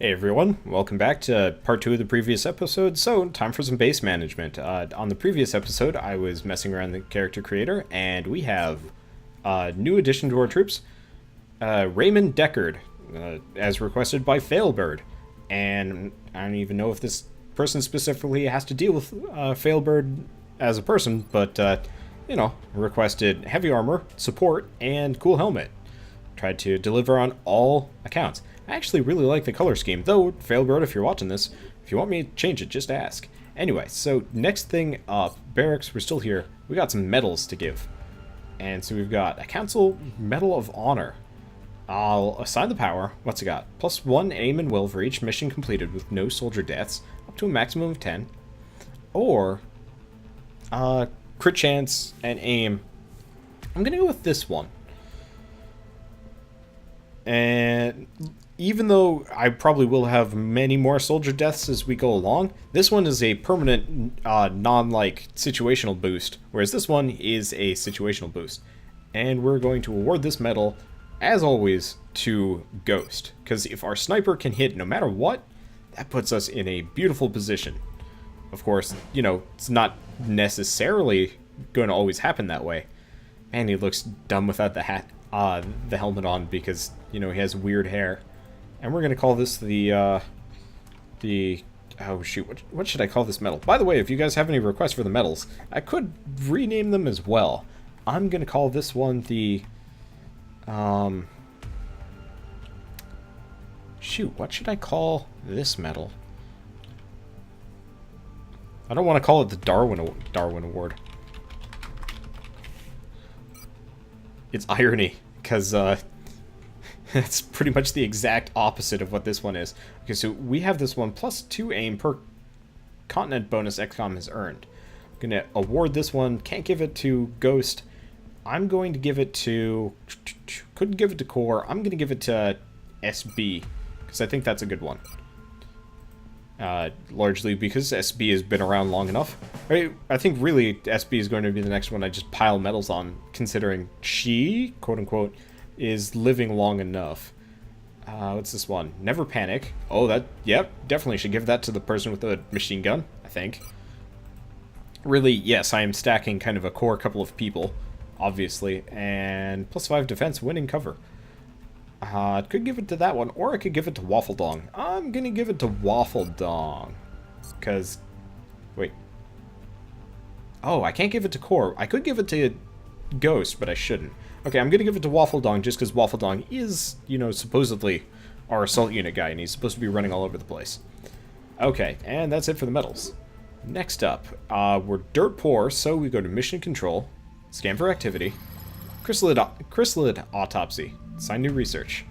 Hey everyone, welcome back to part 2 of the previous episode. So, time for some base management. On the previous episode, I was messing around the character creator, and we have a new addition to our troops, Raymond Deckard, as requested by Failbird. And I don't even know if this person specifically has to deal with Failbird as a person, but, requested heavy armor, support, and cool helmet. Tried to deliver on all accounts. I actually really like the color scheme, though, Failbird, if you're watching this, if you want me to change it, just ask. Anyway, so next thing up, barracks, we're still here. We got some medals to give. And so we've got a Council Medal of Honor. I'll assign the power. What's it got? +1 aim and will for each mission completed with no soldier deaths, up to a maximum of 10. Or, crit chance and aim. I'm gonna go with this one. And even though I probably will have many more soldier deaths as we go along, this one is a permanent, situational boost, whereas this one is a situational boost. And we're going to award this medal, as always, to Ghost, because if our sniper can hit no matter what, that puts us in a beautiful position. Of course, it's not necessarily going to always happen that way. Man, he looks dumb without the helmet on because, he has weird hair. And we're going to call this oh shoot, what should I call this medal? By the way, if you guys have any requests for the medals, I could rename them as well. I'm going to call this one the, shoot, what should I call this medal? I don't want to call it the Darwin Award. It's irony, because, it's pretty much the exact opposite of what this one is. Okay, so we have this one +2 aim per continent bonus XCOM has earned. I'm going to award this one. Can't give it to Ghost. I'm going to give it to... Couldn't give it to Core. I'm going to give it to SB, because I think that's a good one. Largely because SB has been around long enough. I think really SB is going to be the next one I just pile medals on, considering she, quote-unquote, is living long enough. What's this one? Never Panic. Oh, yep, definitely should give that to the person with the machine gun, I think. Really, yes, I am stacking kind of a core couple of people, obviously, and +5 defense, winning cover. I could give it to that one, or I could give it to Waffle Dong. I'm gonna give it to Waffle Dong, because, wait. Oh, I can't give it to Core. I could give it to Ghost, but I shouldn't. Okay, I'm gonna give it to Waffle Dong just because Waffle Dong is, supposedly our assault unit guy, and he's supposed to be running all over the place. Okay, and that's it for the medals. Next up, we're dirt poor, so we go to Mission Control, scan for activity, Chrysalid Autopsy, sign new research.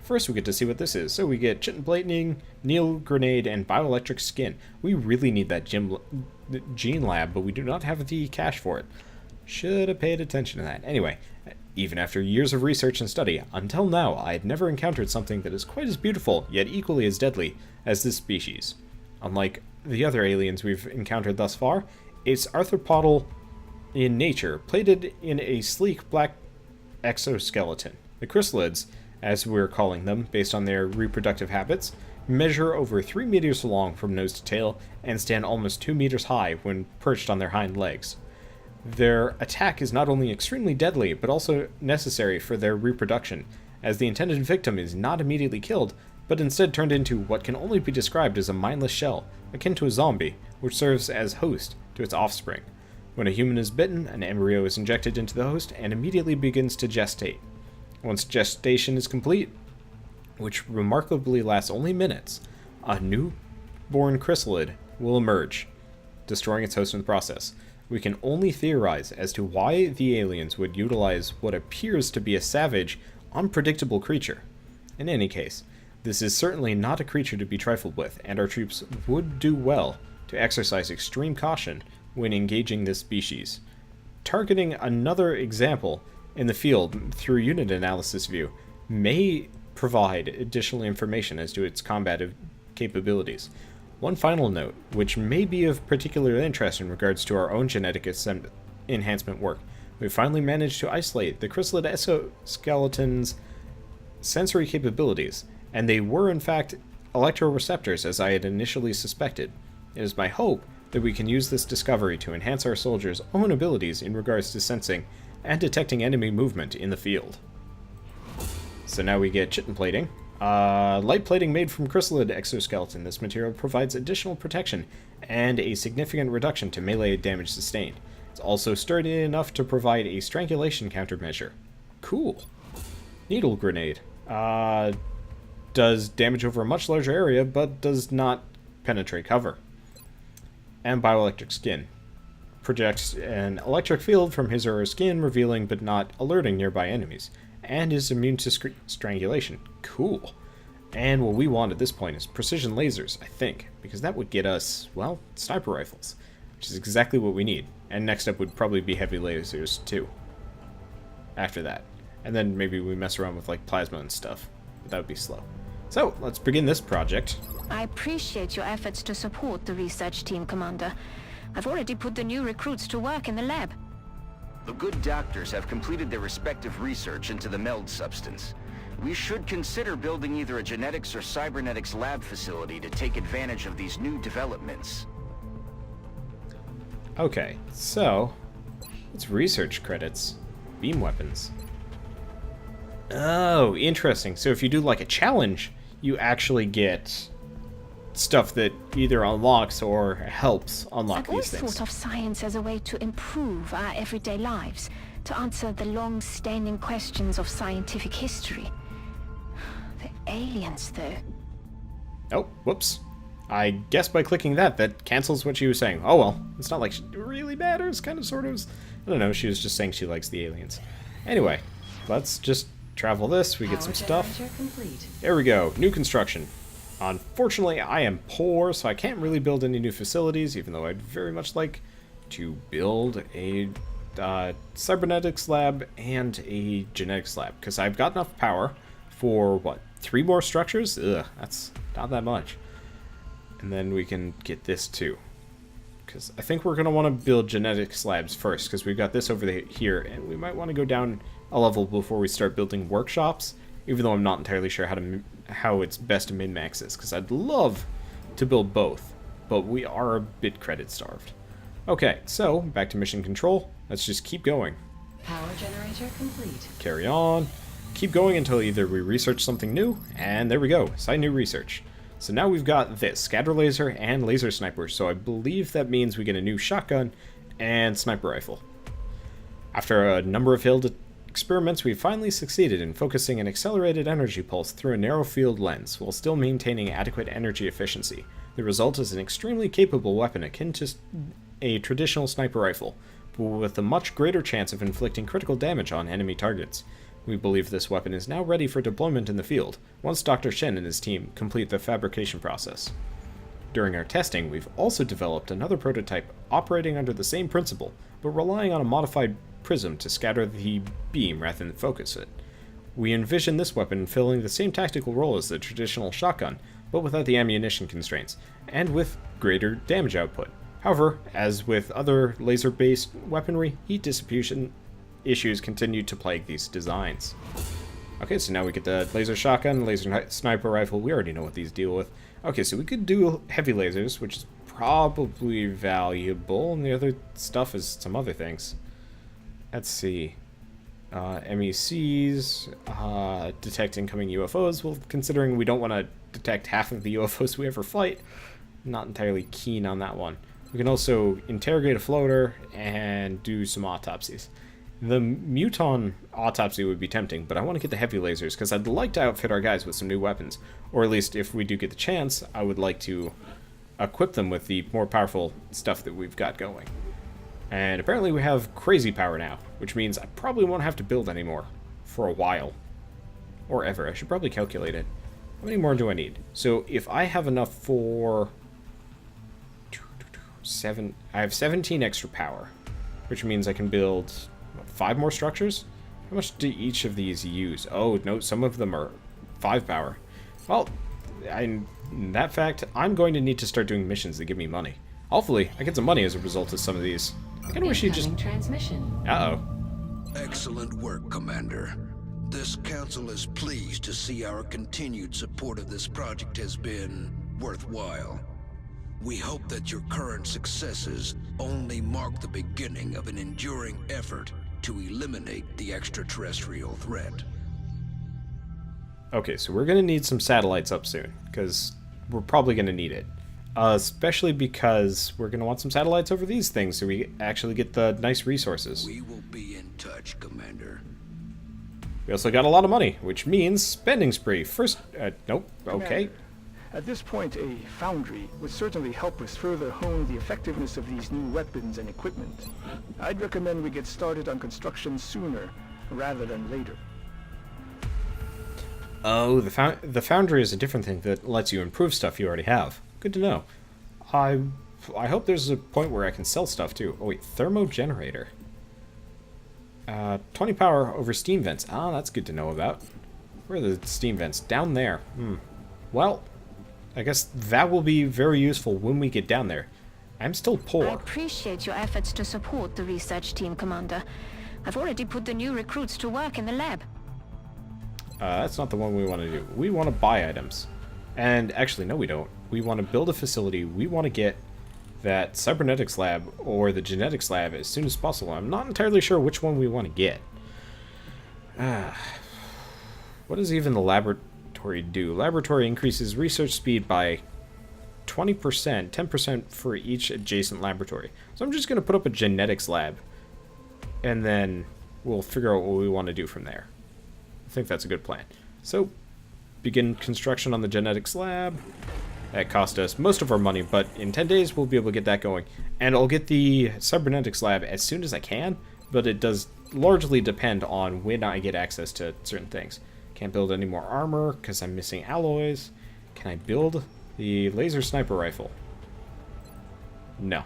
First, we get to see what this is. So we get chitin plating, Neil Grenade, and bioelectric skin. We really need that gene lab, but we do not have the cash for it. Should have paid attention to that. Anyway, even after years of research and study, until now, I had never encountered something that is quite as beautiful, yet equally as deadly, as this species. Unlike the other aliens we've encountered thus far, it's arthropodal in nature, plated in a sleek black exoskeleton. The chrysalids, as we're calling them, based on their reproductive habits, measure over 3 meters long from nose to tail, and stand almost 2 meters high when perched on their hind legs. Their attack is not only extremely deadly, but also necessary for their reproduction, as the intended victim is not immediately killed, but instead turned into what can only be described as a mindless shell, akin to a zombie, which serves as host to its offspring. When a human is bitten, an embryo is injected into the host and immediately begins to gestate. Once gestation is complete, which remarkably lasts only minutes, a newborn chrysalid will emerge, destroying its host in the process. We can only theorize as to why the aliens would utilize what appears to be a savage, unpredictable creature. In any case, this is certainly not a creature to be trifled with, and our troops would do well to exercise extreme caution when engaging this species. Targeting another example in the field through unit analysis view may provide additional information as to its combative capabilities. One final note, which may be of particular interest in regards to our own genetic enhancement work. We finally managed to isolate the chrysalid exoskeleton's sensory capabilities, and they were in fact electroreceptors as I had initially suspected. It is my hope that we can use this discovery to enhance our soldiers' own abilities in regards to sensing and detecting enemy movement in the field. So now we get chitin plating. Light plating made from chrysalid exoskeleton. This material provides additional protection and a significant reduction to melee damage sustained. It's also sturdy enough to provide a strangulation countermeasure. Cool. Needle grenade. Does damage over a much larger area, but does not penetrate cover. And bioelectric skin. Projects an electric field from his or her skin, revealing but not alerting nearby enemies. And is immune to strangulation. Cool. And what we want at this point is precision lasers, I think. Because that would get us, well, sniper rifles. Which is exactly what we need. And next up would probably be heavy lasers, too. After that. And then maybe we mess around with, like, plasma and stuff. But that would be slow. So, let's begin this project. I appreciate your efforts to support the research team, Commander. I've already put the new recruits to work in the lab. The good doctors have completed their respective research into the meld substance. We should consider building either a genetics or cybernetics lab facility to take advantage of these new developments. Okay, so it's research credits. Beam weapons. Oh, interesting. So if you do like a challenge, you actually get stuff that either unlocks or helps unlock these things. I've always thought of science as a way to improve our everyday lives, to answer the long-standing questions of scientific history. The aliens, though. Oh, whoops. I guess by clicking that cancels what she was saying. Oh well, it's not like it really matters, kind of, sort of. I don't know, she was just saying she likes the aliens. Anyway, let's just travel this, we get some stuff. There we go, new construction. Unfortunately, I am poor, so I can't really build any new facilities, even though I'd very much like to build a cybernetics lab and a genetics lab, because I've got enough power for, what, 3 more structures? Ugh, that's not that much. And then we can get this too. Because I think we're going to want to build genetics labs first, because we've got this over here, and we might want to go down a level before we start building workshops, even though I'm not entirely sure how it's best to min-max this, because I'd love to build both, but we are a bit credit starved. Okay, so back to mission control. Let's just keep going. Power generator complete. Carry on. Keep going until either we research something new, and there we go, assign new research. So now we've got this, scatter laser and laser sniper, so I believe that means we get a new shotgun and sniper rifle. After a number of failed experiments, we finally succeeded in focusing an accelerated energy pulse through a narrow field lens, while still maintaining adequate energy efficiency. The result is an extremely capable weapon akin to a traditional sniper rifle, but with a much greater chance of inflicting critical damage on enemy targets. We believe this weapon is now ready for deployment in the field, once Dr. Shen and his team complete the fabrication process. During our testing, we've also developed another prototype operating under the same principle, but relying on a modified prism to scatter the beam rather than focus it. We envision this weapon filling the same tactical role as the traditional shotgun, but without the ammunition constraints, and with greater damage output. However, as with other laser-based weaponry, heat dissipation issues continue to plague these designs. Okay, so now we get the laser shotgun, laser sniper rifle. We already know what these deal with. Okay, so we could do heavy lasers, which is probably valuable, and the other stuff is some other things. Let's see. MECs, detect incoming UFOs. Well, considering we don't want to detect half of the UFOs we ever fight, not entirely keen on that one. We can also interrogate a floater and do some autopsies. The Muton autopsy would be tempting, but I want to get the heavy lasers because I'd like to outfit our guys with some new weapons. Or at least, if we do get the chance, I would like to equip them with the more powerful stuff that we've got going. And apparently we have crazy power now, which means I probably won't have to build anymore for a while. Or ever. I should probably calculate it. How many more do I need? So if I have enough for 7, I have 17 extra power, which means I can build 5 more structures? How much do each of these use? Oh, no, some of them are 5 power. Well, in that fact, I'm going to need to start doing missions that give me money. Hopefully, I get some money as a result of some of these. I kind of wish you just... transmission. Uh-oh. Excellent work, Commander. This council is pleased to see our continued support of this project has been worthwhile. We hope that your current successes only mark the beginning of an enduring effort to eliminate the extraterrestrial threat. Okay, so we're going to need some satellites up soon, because we're probably going to need it. Especially because we're going to want some satellites over these things so we actually get the nice resources. We will be in touch, Commander. We also got a lot of money, which means spending spree. First, nope, okay. Commander, at this point, a foundry would certainly help us further hone the effectiveness of these new weapons and equipment. I'd recommend we get started on construction sooner rather than later. Oh, the foundry is a different thing that lets you improve stuff you already have. Good to know. I hope there's a point where I can sell stuff too. Oh wait, thermogenerator. 20 power over steam vents. Ah, that's good to know about. Where are the steam vents? Down there. Well, I guess that will be very useful when we get down there. I'm still poor. I appreciate your efforts to support the research team, Commander. I've already put the new recruits to work in the lab. That's not the one we want to do. We want to buy items. And actually, no we don't. We want to build a facility. We want to get that cybernetics lab or the genetics lab as soon as possible. I'm not entirely sure which one we want to get. What does even the laboratory do? Laboratory increases research speed by 20%, 10% for each adjacent laboratory. So I'm just going to put up a genetics lab, and then we'll figure out what we want to do from there. I think that's a good plan. So, begin construction on the genetics lab. That cost us most of our money, but in 10 days we'll be able to get that going. And I'll get the cybernetics lab as soon as I can, but it does largely depend on when I get access to certain things. Can't build any more armor because I'm missing alloys. Can I build the laser sniper rifle? No.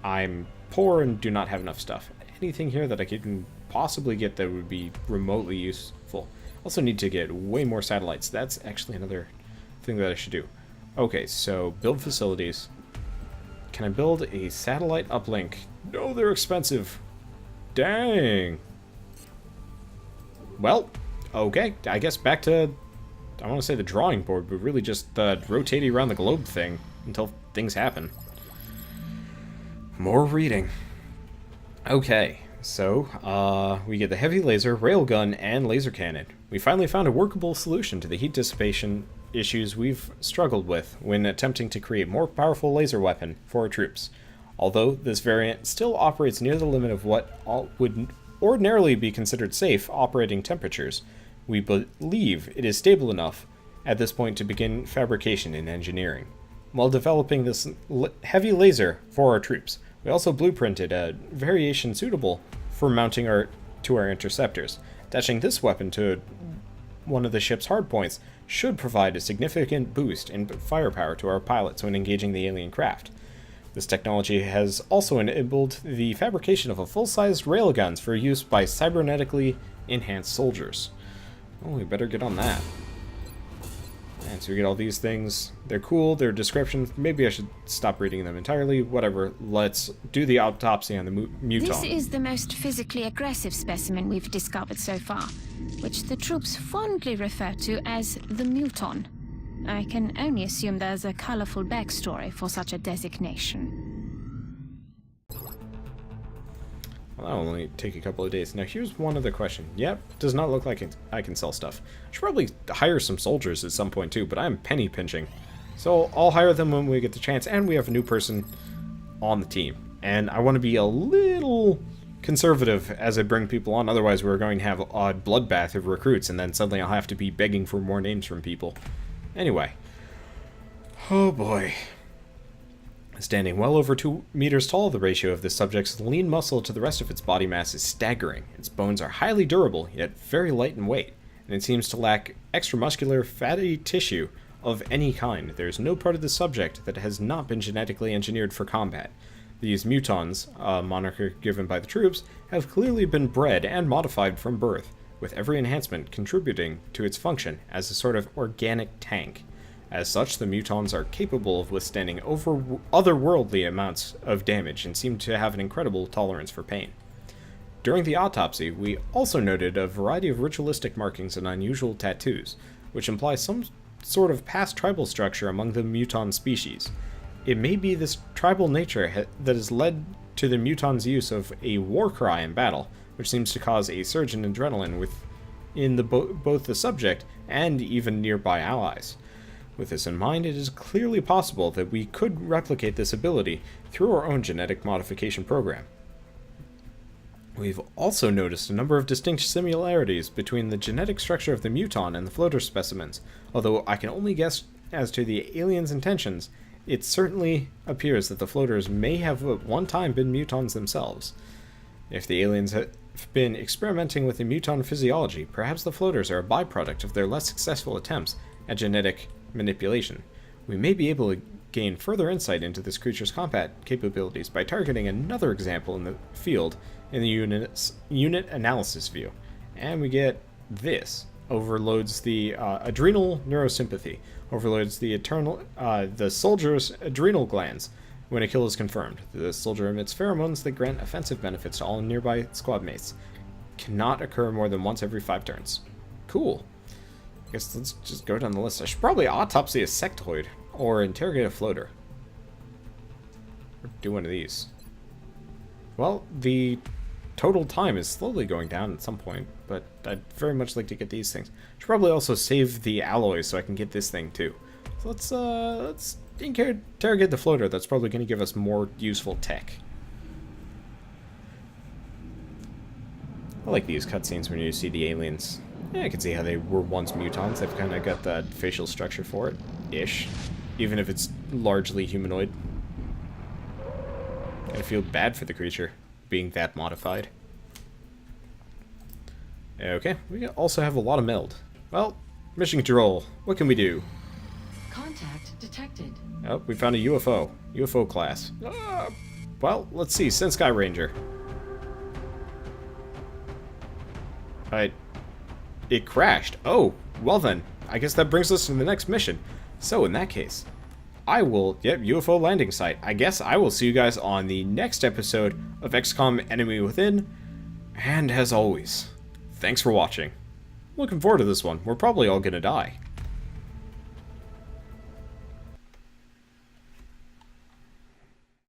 I'm poor and do not have enough stuff. Anything here that I can possibly get that would be remotely useful. Also need to get way more satellites. That's actually another thing that I should do. Okay, so build facilities. Can I build a satellite uplink? No, they're expensive. Dang. Well, okay. I guess back to, I want to say the drawing board, but really just the rotating around the globe thing until things happen. More reading. Okay, so we get the heavy laser, railgun, and laser cannon. We finally found a workable solution to the heat dissipation issues we've struggled with when attempting to create more powerful laser weapon for our troops. Although this variant still operates near the limit of what would ordinarily be considered safe operating temperatures, we believe it is stable enough at this point to begin fabrication and engineering. While developing this heavy laser for our troops, we also blueprinted a variation suitable for mounting to our interceptors. Attaching this weapon to one of the ship's hardpoints should provide a significant boost in firepower to our pilots when engaging the alien craft. This technology has also enabled the fabrication of a full-sized railguns for use by cybernetically enhanced soldiers. Oh, we better get on that. And so we get all these things. They're cool, their descriptions. Maybe I should stop reading them entirely. Whatever. Let's do the autopsy on the muton. This is the most physically aggressive specimen we've discovered so far, which the troops fondly refer to as the muton. I can only assume there's a colorful backstory for such a designation. Well, that'll only take a couple of days. Now, here's one other question. Yep, does not look like I can sell stuff. I should probably hire some soldiers at some point, too, but I'm penny pinching. So I'll hire them when we get the chance, and we have a new person on the team. And I want to be a little conservative as I bring people on, otherwise we're going to have a bloodbath of recruits, and then suddenly I'll have to be begging for more names from people. Anyway. Oh boy. Standing well over 2 meters tall, the ratio of this subject's lean muscle to the rest of its body mass is staggering. Its bones are highly durable, yet very light in weight, and it seems to lack extramuscular fatty tissue of any kind. There is no part of the subject that has not been genetically engineered for combat. These mutons, a moniker given by the troops, have clearly been bred and modified from birth, with every enhancement contributing to its function as a sort of organic tank. As such, the mutons are capable of withstanding otherworldly amounts of damage and seem to have an incredible tolerance for pain. During the autopsy, we also noted a variety of ritualistic markings and unusual tattoos, which imply some sort of past tribal structure among the muton species. It may be this tribal nature that has led to the muton's use of a war cry in battle, which seems to cause a surge in adrenaline within both the subject and even nearby allies. With this in mind, it is clearly possible that we could replicate this ability through our own genetic modification program. We've also noticed a number of distinct similarities between the genetic structure of the muton and the floater specimens. Although I can only guess as to the aliens' intentions, it certainly appears that the floaters may have at one time been mutons themselves. If the aliens have been experimenting with the muton physiology, perhaps the floaters are a byproduct of their less successful attempts at genetic manipulation. We may be able to gain further insight into this creature's combat capabilities by targeting another example in the field in the unit analysis view. And we get this. Overloads the adrenal neurosympathy. Overloads the soldier's adrenal glands when a kill is confirmed. The soldier emits pheromones that grant offensive benefits to all nearby squad mates. Cannot occur more than once every 5 turns. Cool. I guess let's just go down the list. I should probably autopsy a sectoid or interrogate a floater. Or do one of these. Well, the total time is slowly going down at some point, but I'd very much like to get these things. Should probably also save the alloys so I can get this thing too. So let's interrogate the floater. That's probably going to give us more useful tech. I like these cutscenes when you see the aliens. Yeah, I can see how they were once mutons. They've kind of got that facial structure for it, ish, even if it's largely humanoid. I feel bad for the creature being that modified. Okay, we also have a lot of meld. Well, mission control, what can we do? Contact detected. Oh, we found a UFO. UFO class. Well, let's see. Send Sky Ranger. It crashed. Oh, well then. I guess that brings us to the next mission. So, in that case, UFO landing site. I guess I will see you guys on the next episode of XCOM Enemy Within. And as always, thanks for watching. Looking forward to this one. We're probably all gonna die.